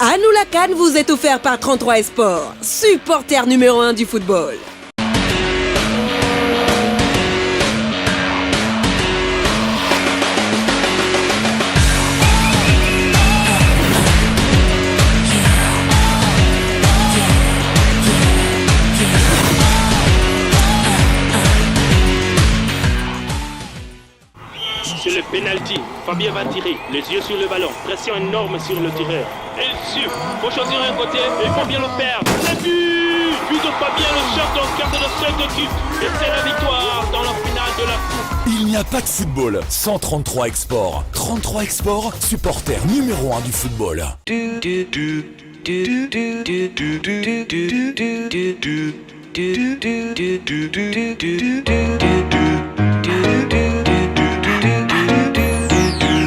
Hanoula Khan vous est offert par 33 Sport, supporter numéro 1 du football. C'est le penalty. Fabien va tirer, les yeux sur le ballon, pression énorme sur le tireur. Et il faut choisir un côté, et il faut bien le faire. Le but de Fabien, le champion quart de cette équipe. Et c'est la victoire dans la finale de la Coupe. Il n'y a pas de football sans 33 Export. 33 Export, supporter numéro 1 du football.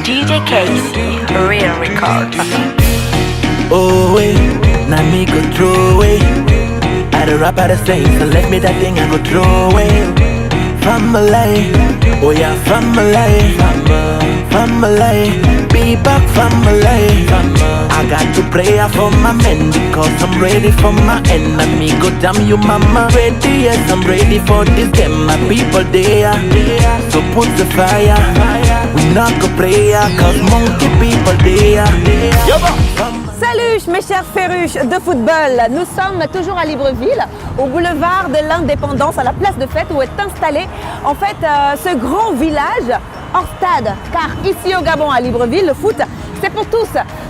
DJ Case, Real Records. Oh, wait, now me go throw away. I the rap, I the say, so let me that thing I go throw away. From my life, oh yeah, from my life, from my life, be back from my life. I got to pray for my men because I'm ready for my enemy. Go damn you mama, ready, yes, I'm ready for this game. My people there, so put the fire. We not go play, cause monkey people there. Salut mes chers féruches de football, nous sommes toujours à Libreville, au boulevard de l'Indépendance, à la place de fête où est installé en fait ce grand village hors stade. Car ici au Gabon, à Libreville, le foot c'est pour tous.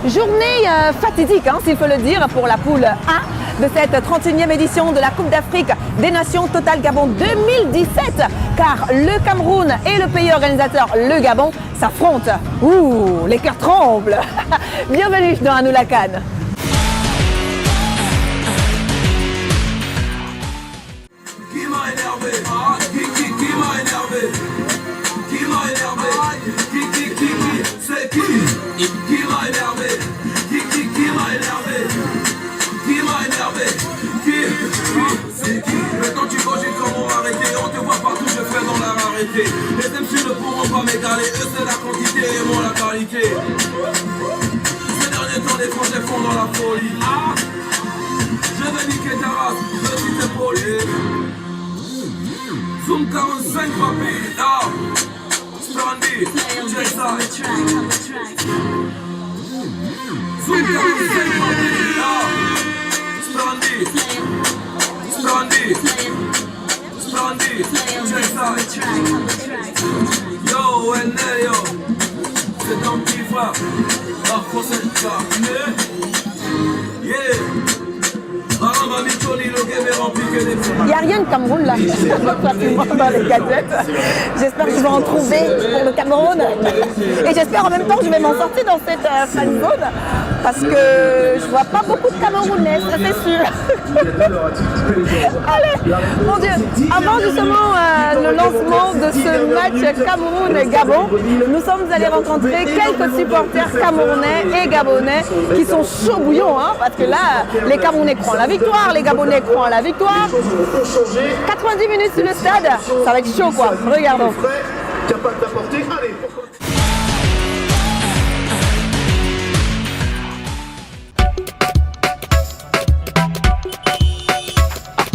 Journée fatidique, s'il faut le dire, pour la poule 1 de cette 31e édition de la Coupe d'Afrique des Nations Total Gabon 2017. Car le Cameroun et le pays organisateur, le Gabon, s'affrontent. Ouh, les cœurs tremblent. Bienvenue dans Hanoula Khan. Qui m'a énervé? Qui m'a énervé? Qui m'a énervé? C'est qui? Qui m'a énervé? Qui m'a énervé? Qui m'a énervé? C'est qui? Mais quand tu cogites comment arrêter, on te voit partout, je fais dans la rareté. Les MC ne pourront pas m'égaler, eux c'est la quantité et moi la qualité. Ces derniers temps, les Français font dans la folie. Je vais niquer ta race, je suis épaulé. Zoom 45 papi, Strandy, check ça. Zoom 45 papi, Strandy, check ça. Yo, yo, c'est ton petit frère, la française ça. Yeah. Il n'y a rien de Cameroun là, dans les gadgets. J'espère que je vais en trouver pour le Cameroun. Et j'espère en même temps que je vais m'en sortir dans cette fan zone. Parce que je vois pas beaucoup de Camerounais, ça c'est sûr. Allez, mon Dieu, avant justement le lancement de ce match Cameroun-Gabon, nous sommes allés rencontrer quelques supporters camerounais et gabonais qui sont chauds bouillons, parce que là, les Camerounais croient la victoire, les Gabonais croient la victoire. 90 minutes sur le stade, ça va être chaud quoi, regardons.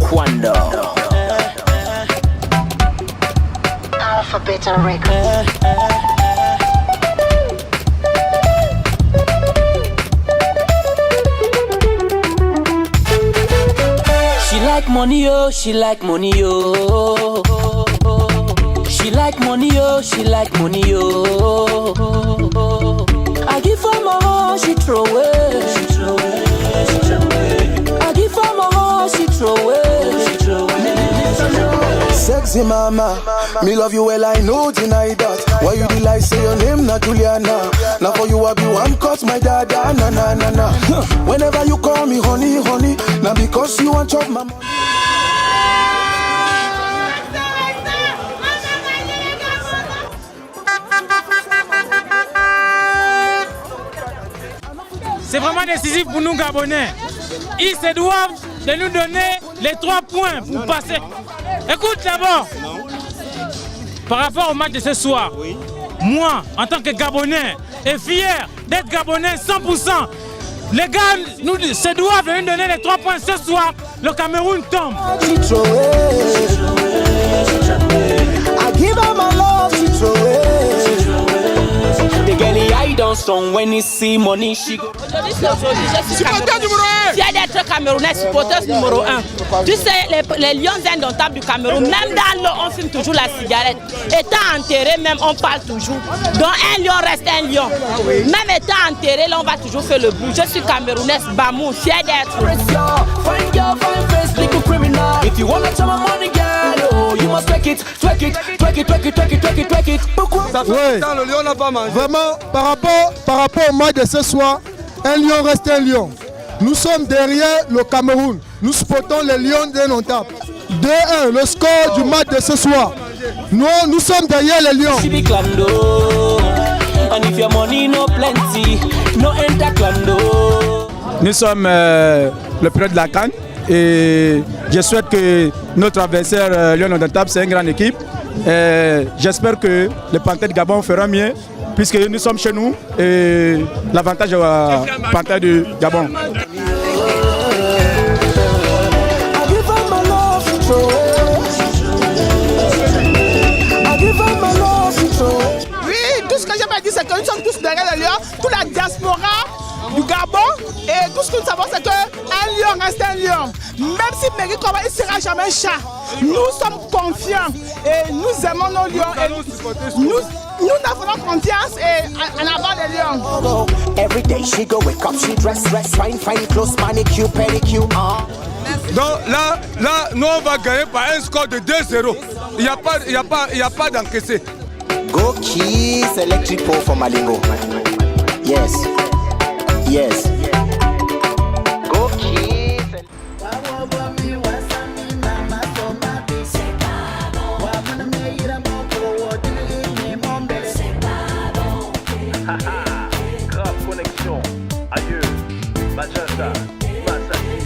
Quando Alphabet Records. She like money, oh, she like money, oh. She like money, oh, she like money, oh. I give her my heart, she throw away. I give her my heart, she throw away. Sexy mama, me love you well, I know deny that. Why you deny say your name not Juliana? Now for you I be one cut my dada, na na na na. Whenever you call me honey, honey, now because you want chop my money. C'est vraiment décisif pour nous Gabonais. Ils se doivent de nous donner les 3 points pour passer. Écoute d'abord, par rapport au match de ce soir, moi, en tant que Gabonais, est fier d'être Gabonais 100%. Les gars, se doivent de nous donner les 3 points ce soir. Le Cameroun tombe. Supporter numéro 1. Fier d'être Camerounais, supporter numéro 1. Tu sais, les lions indomptables du Cameroun, même dans l'eau, on fume toujours la cigarette. Étant enterré, même, on parle toujours. Donc un lion reste un lion. Même étant enterré, là, on va toujours faire le bruit. Je suis Camerounaise, Bamou, fier d'être. If you wanna tell my money, girl, oh, you must twerk it, twerk it, twerk it, twerk it, twerk it, twerk it, twerk it. Ça fait longtemps, le lion n'a pas mangé. Vraiment, par rapport au match de ce soir, un lion reste un lion. Nous sommes derrière le Cameroun. Nous supportons les lions indomptables. 2-1, le score du match de ce soir. Nous sommes derrière les lions. Nous sommes le période de la CAN et je souhaite que notre adversaire Lion Indomptable, c'est une grande équipe. J'espère que les Panthères de Gabon feront mieux puisque nous sommes chez nous et l'avantage aux Panthères du Gabon. Oui, tout ce que je peux dire, c'est que nous sommes tous derrière le lion, toute la diaspora du Gabon, et tout ce que nous savons, c'est qu'un lion reste un lion. Même si Mary Koma, il ne sera jamais un chat. Nous sommes confiants et nous aimons nos lions. Et nous avons confiance et en avant les lions. Every day she go wake up, she dress, fine, clothes, manicure, pedicure. Donc là, nous on va gagner par un score de 2-0. Il n'y a pas d'encaissé. Go keys, electric pole for Malingo. Yes. Yes. Go keys. Grave connexion. Adieu. Machata, Masaki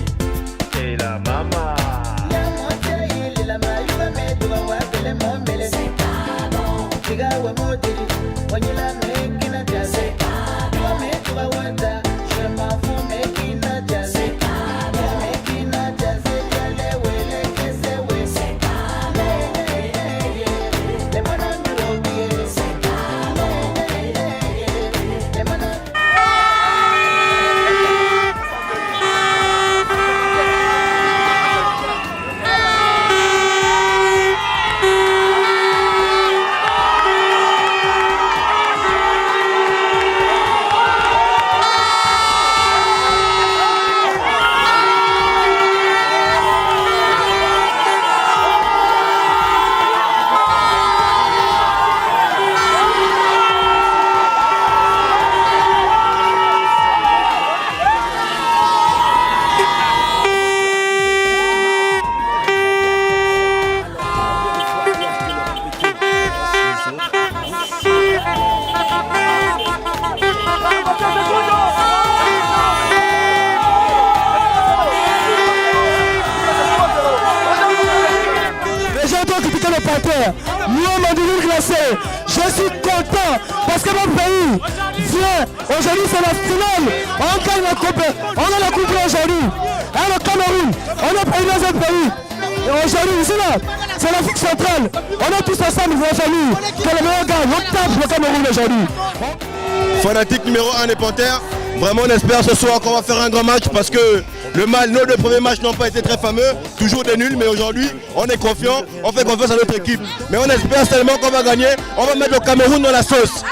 et la mama. Je suis content parce que mon pays vient. Aujourd'hui c'est la finale. On gagne la coupe. On a la coupe aujourd'hui. Et le Cameroun, on est pays dans un pays. Et aujourd'hui, ici là, c'est l'Afrique centrale. On est tous ensemble aujourd'hui. Que le meilleur gagne. On tape le Cameroun aujourd'hui. Fanatique numéro 1 des Panthères. Vraiment on espère ce soir qu'on va faire un grand match parce que nos deux premiers matchs n'ont pas été très fameux, toujours des nuls, mais aujourd'hui on est confiant, on fait confiance à notre équipe. Mais on espère seulement qu'on va gagner, on va mettre le Cameroun dans la sauce.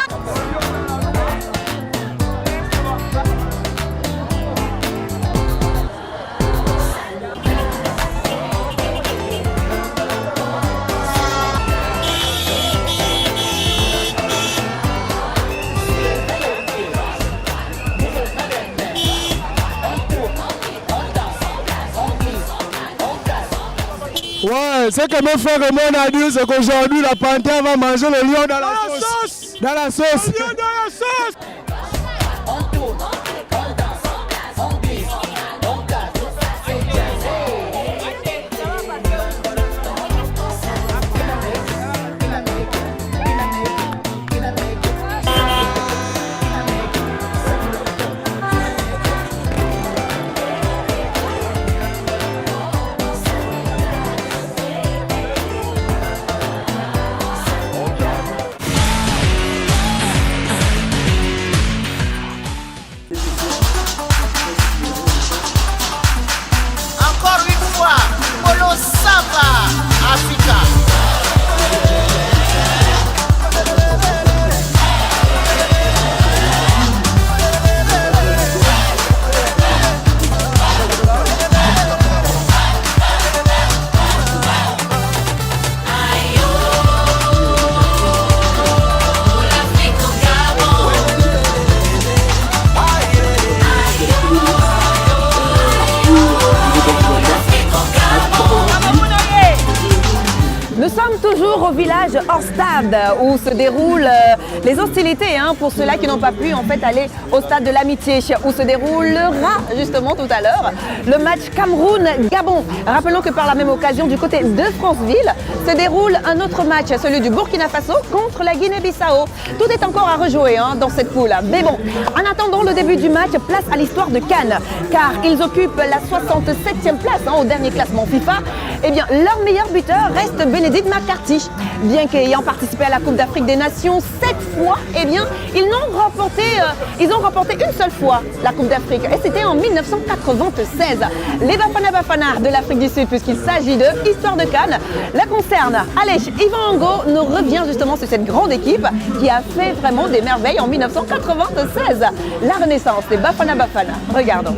Ouais, ce que mon frère Raymond a dit, c'est qu'aujourd'hui la panthère va manger le lion dans la sauce. Dans la sauce. Le lion dans la sauce. au village hors stade où se déroulent les hostilités pour ceux-là qui n'ont pas pu en fait aller au stade de l'Amitié où se déroulera justement tout à l'heure le match Cameroun-Gabon. Rappelons que par la même occasion du côté de Franceville se déroule un autre match, celui du Burkina Faso contre la Guinée-Bissau. Tout est encore à rejouer dans cette poule. Mais bon, en attendant le début du match, place à l'histoire de Cannes car ils occupent la 67e place au dernier classement FIFA. Eh bien, leur meilleur buteur reste Benedict McCarthy. Bien qu'ayant participé à la Coupe d'Afrique des Nations 7 fois, eh bien, ils ont remporté une seule fois la Coupe d'Afrique et c'était en 1996. Les Bafana Bafana de l'Afrique du Sud, puisqu'il s'agit de Histoire de Cannes, la concerne. Alej Ivango nous revient justement sur cette grande équipe qui a fait vraiment des merveilles en 1996. La renaissance des Bafana Bafana. Regardons.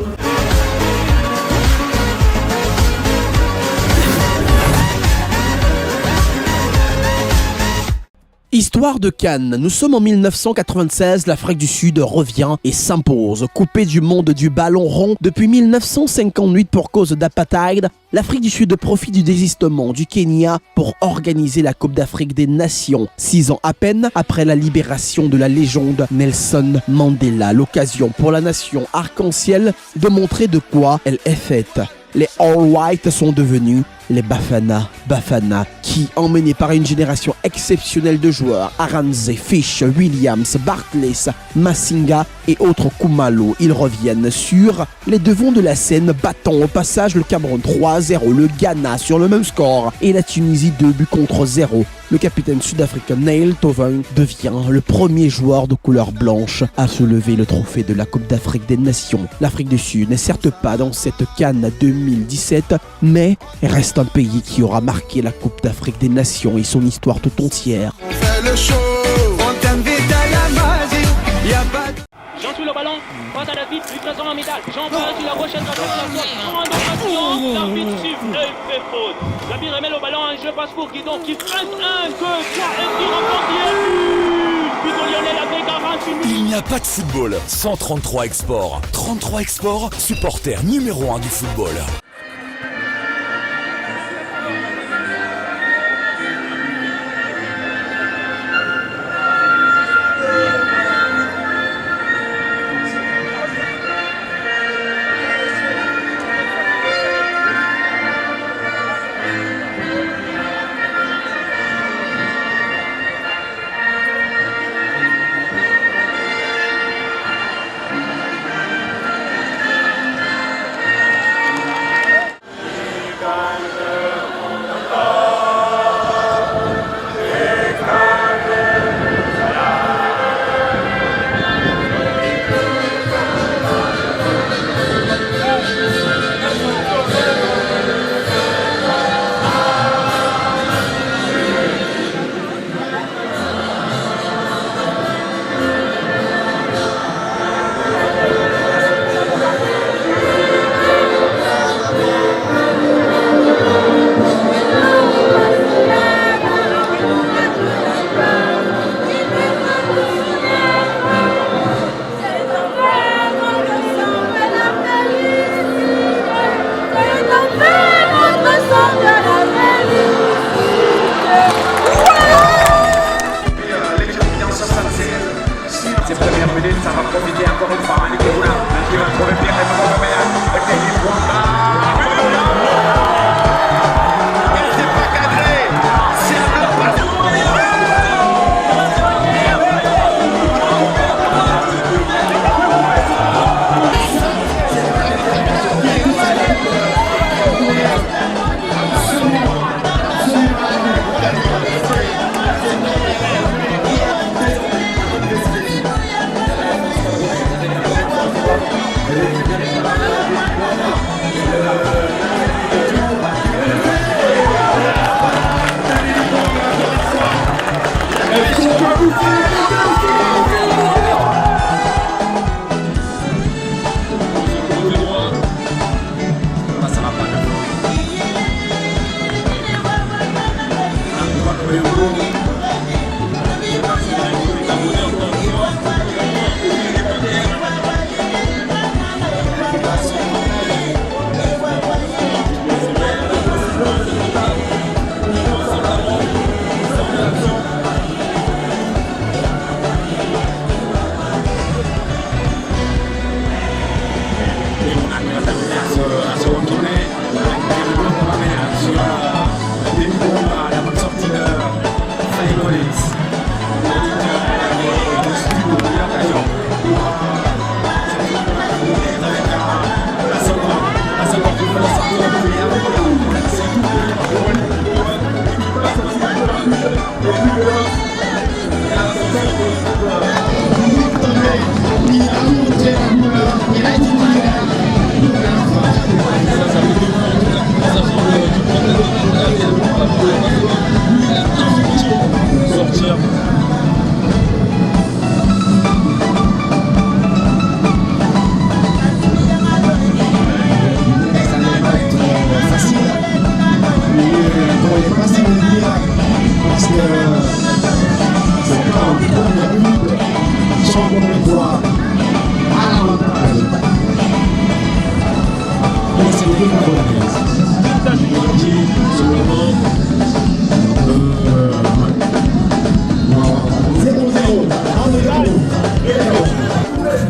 Histoire de Cannes, nous sommes en 1996, l'Afrique du Sud revient et s'impose. Coupée du monde du ballon rond depuis 1958 pour cause d'apartheid, l'Afrique du Sud profite du désistement du Kenya pour organiser la Coupe d'Afrique des Nations. 6 ans à peine après la libération de la légende Nelson Mandela, l'occasion pour la nation arc-en-ciel de montrer de quoi elle est faite. Les All Whites sont devenus les Bafana Bafana qui, emmenés par une génération exceptionnelle de joueurs, Aranze, Fish, Williams, Bartles, Massinga et autres Kumalo, ils reviennent sur les devants de la scène, battant au passage le Cameroun 3-0, le Ghana sur le même score et la Tunisie 2-0. Le capitaine sud-africain Neil Toven devient le premier joueur de couleur blanche à soulever le trophée de la Coupe d'Afrique des Nations. L'Afrique du Sud n'est certes pas dans cette CAN 2017, mais reste un pays qui aura marqué la Coupe d'Afrique des Nations et son histoire tout entière. Fais le show, on t'invite à la magie, y'a pas de... Jean sur le ballon, passe à David, lui présente en médaille. Jean passe sur la rochette, grande action, l'arbitre siffle et fait faute. L'arbitre remet le ballon en jeu, passe pour Guidon qui presse 1, 2, 3, et qui remporte but de Lionel avec 48 minutes. Il n'y a pas de football sans 33 Export. 33 Export, supporter numéro 1 du football.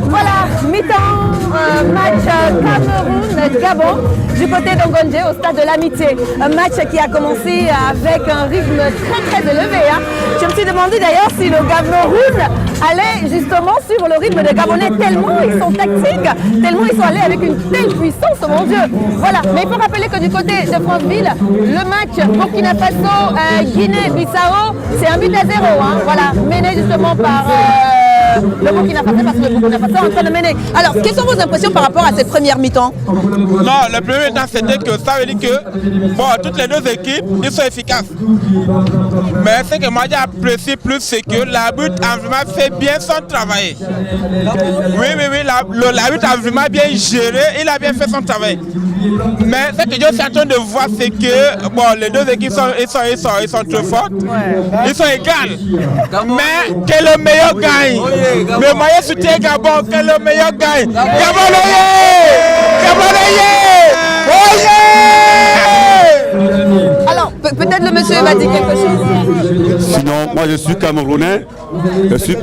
Voilà, mi-temps, match Cameroun-Gabon du côté d'Ongonje au stade de l'Amitié. Un match qui a commencé avec un rythme très élevé. Hein. Je me suis demandé d'ailleurs si le Cameroun allait justement suivre le rythme des Gabonais tellement ils sont tactiques, tellement ils sont allés avec une telle puissance, mon Dieu. Voilà, mais il faut rappeler que du côté de Franceville, le match Burkina Faso, Guinée-Bissau, c'est 1-0. Hein. Voilà, mené justement par le Burkina Faso parce que le Burkina Faso est en train de mener. Alors, quelles sont vos impressions par rapport à cette première mi-temps? Non, le premier mi-temps, c'était que ça veut dire que bon, toutes les deux équipes, ils sont efficaces. Mais ce que moi j'ai apprécié plus, c'est que l'arbitre a vraiment fait bien son travail. Oui, l'arbitre a vraiment bien géré, il a bien fait son travail. Mais ce que je suis en train de voir, c'est que bon, les deux équipes ils sont trop fortes, ils sont égales. Mais que le meilleur gagne. Le meilleur soutien Gabon, que le meilleur gagne. Gabon Alors, peut-être le monsieur va dire quelque chose. Sinon, moi je suis Camerounais. Je suis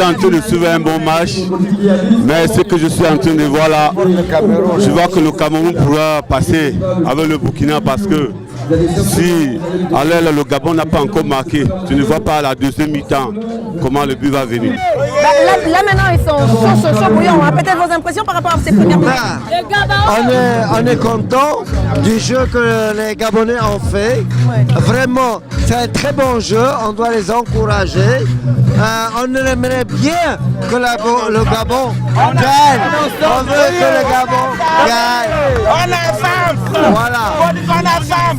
en train de suivre un bon match. Mais ce que je suis en train de voir là, je vois que le Cameroun pourra passer avec le Burkina parce que si le Gabon n'a pas encore marqué, tu ne vois pas à la deuxième mi-temps comment le but va venir. Là maintenant ils sont chauds bouillants. Peut-être vos impressions par rapport à ces premières minutes. On est content du jeu que les Gabonais ont fait. Vraiment, c'est un très bon jeu. On doit les encourager. On aimerait bien que le Gabon gagne. On veut que le Gabon gagne. On a femme. Voilà. On a femme.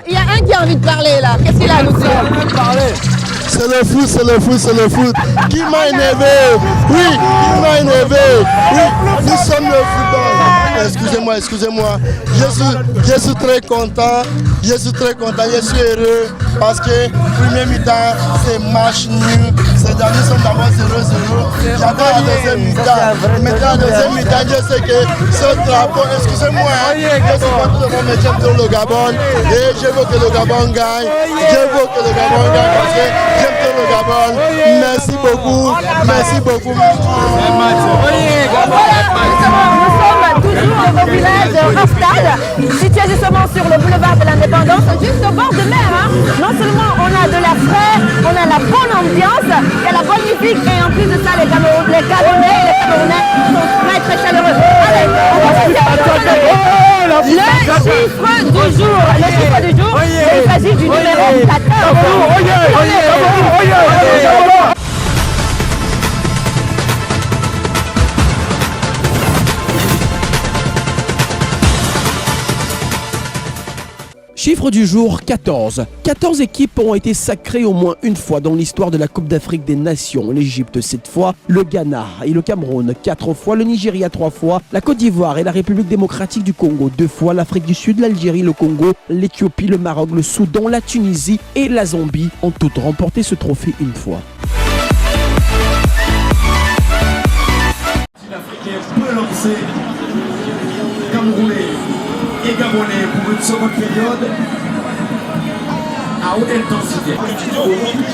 Il y a un qui a envie de parler là. Qu'est-ce qu'il a à nous dire? C'est le foot. Qui m'a énervé? Oui, qui m'a énervé? Oui, nous sommes le football. Excusez-moi. Je suis très content. Je suis heureux parce que premier mi-temps, c'est match nul. Ces derniers sont d'abord 0-0. J'attends la deuxième mi-temps. Maintenant, la deuxième mi-temps, je sais que ce drapeau, excusez-moi, je suis pas tout le monde, mais j'aime trop le Gabon. Et je veux que le Gabon gagne. Parce que j'aime trop le Gabon. Merci beaucoup. Nous sommes toujours au village Rastad, situé justement sur le boulevard de l'Indépendance, juste au bord de mer. Hein. Non seulement on a de la fraîche, on a la bonne ambiance, il y a la bonne musique et en plus de ça, les Gabonais sont très chaleureux. Allez, on va passer le chiffre du jour. Il s'agit du numéro 14. Chiffre du jour 14. 14 équipes ont été sacrées au moins une fois dans l'histoire de la Coupe d'Afrique des Nations. L'Égypte 7 fois, le Ghana et le Cameroun 4 fois, le Nigeria 3 fois, la Côte d'Ivoire et la République démocratique du Congo 2 fois, l'Afrique du Sud, l'Algérie, le Congo, l'Éthiopie, le Maroc, le Soudan, la Tunisie et la Zambie ont toutes remporté ce trophée une fois. L'Africain peut lancer Camerounais et Gabonais pour une seconde période à haute intensité.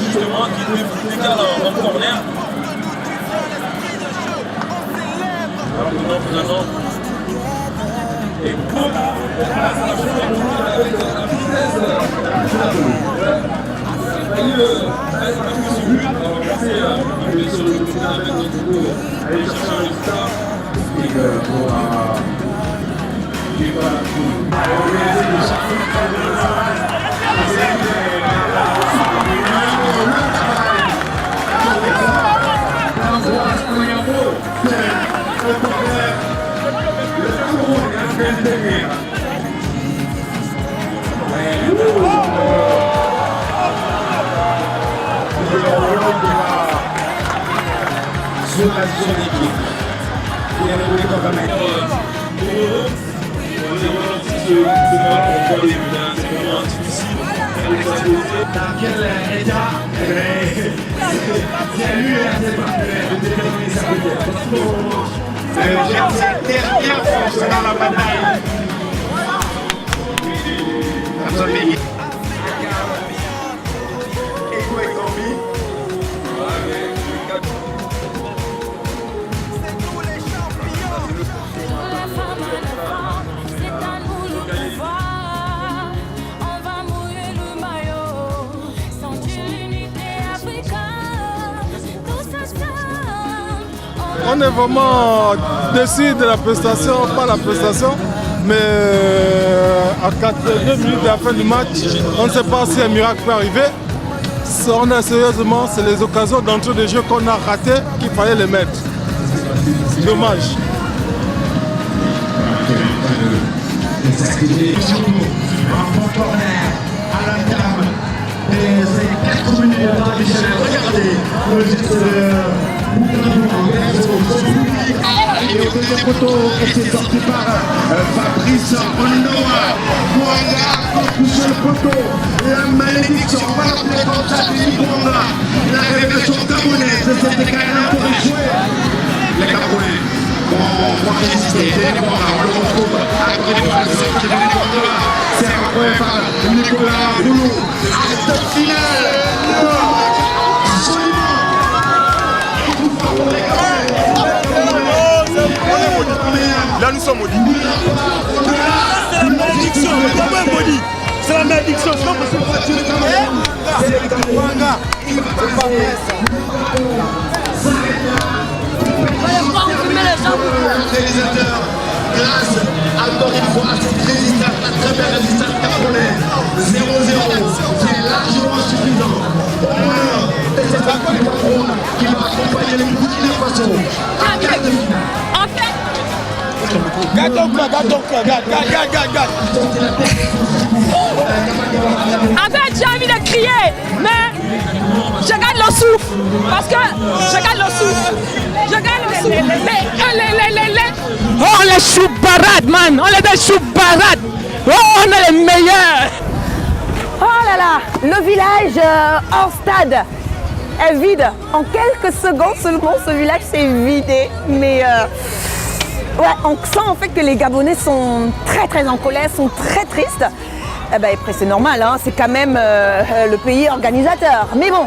Justement, qui décale en corner. Et boum. Sur la zone équipe. Il y a le quand même. Dans quel état c'est lui et ses partenaires de déterminer sa vitesse. Cette dernière force dans la On est vraiment déçus de la prestation, pas la prestation, mais à 82 minutes de la fin du match, on ne sait pas si un miracle peut arriver. On a sérieusement, c'est les occasions d'entrée de jeu qu'on a ratées qu'il fallait les mettre. C'est dommage. Un bon corner à l'entame des 4 minutes additionnelles. Regardez le geste de et au deuxième poteau, c'est sorti par Fabrice Ondoa. Mouanga touche le poteau. La malédiction, on va l'appeler comme ça, Mouanga. La révélation gabonaise de cette carrière pour jouer. Les Gabonais vont résister. On le retrouve après les passes qui viennent de là. C'est après par Nicolas Boulou. Acte final. Là nous sommes maudits. C'est la malédiction, le Gabon est maudit. C'est la malédiction, c'est pas possible. C'est le Gabon. Réalisateur, grâce encore une fois à cette résistance, la très belle résistance gabonaise. 0-0, c'est largement suffisant. Au moins, et c'est un patron qui va accompagner les Burkina Faso en quart de finale. Garde ton cœur, garde ton cœur, garde. En fait, j'ai envie de crier, mais je garde le souffle. Parce que je garde le souffle. Je garde le souffle. Oh, les choubarades, man. On est des choubarades. Oh, on est les meilleurs. Oh là là, le village hors stade est vide. En quelques secondes seulement, ce village s'est vidé. Mais ouais, on sent en fait que les Gabonais sont très en colère, sont très tristes. Eh ben, après, c'est normal, hein, c'est quand même le pays organisateur. Mais bon,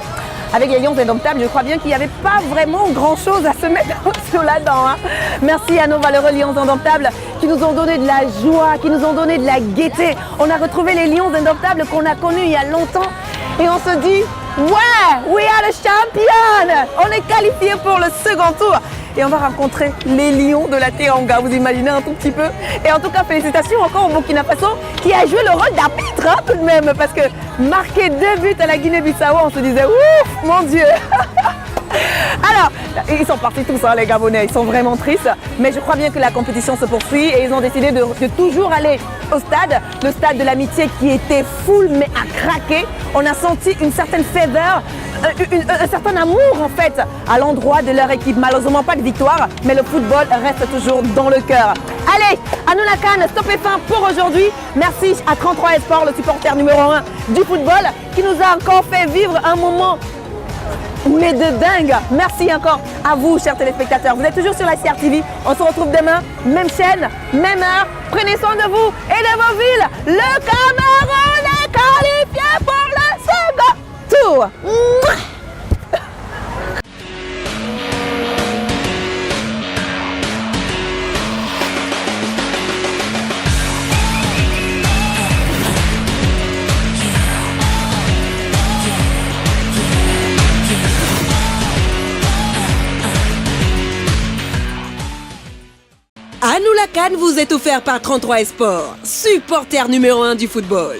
avec les Lions Indomptables, je crois bien qu'il n'y avait pas vraiment grand-chose à se mettre sur la dent. Hein. Merci à nos valeureux Lions Indomptables qui nous ont donné de la joie, qui nous ont donné de la gaieté. On a retrouvé les Lions Indomptables qu'on a connus il y a longtemps et on se dit « Ouais, we are the champions !» On est qualifiés pour le second tour. Et on va rencontrer les Lions de la Teranga, vous imaginez un tout petit peu. Et en tout cas, félicitations encore au Burkina Faso qui a joué le rôle d'arbitre hein, tout de même. Parce que marquer 2 buts à la Guinée-Bissau, on se disait ouf, mon Dieu. Alors, ils sont partis tous, hein, les Gabonais, ils sont vraiment tristes. Mais je crois bien que la compétition se poursuit et ils ont décidé de toujours aller au stade. Le stade de l'amitié qui était full mais à craquer. On a senti une certaine ferveur, un certain amour en fait à l'endroit de leur équipe. Malheureusement pas de victoire, mais le football reste toujours dans le cœur. Allez, Hanouna Khan, stop et fin pour aujourd'hui. Merci à 33 Esport, le supporter numéro 1 du football, qui nous a encore fait vivre un moment mais de dingue. Merci encore à vous, chers téléspectateurs. Vous êtes toujours sur la CRTV. On se retrouve demain, même chaîne, même heure. Prenez soin de vous et de vos villes. Le Cameroun est qualifié pour le second tour. Hanouna Khan vous est offert par 33 Esport, supporter numéro 1 du football.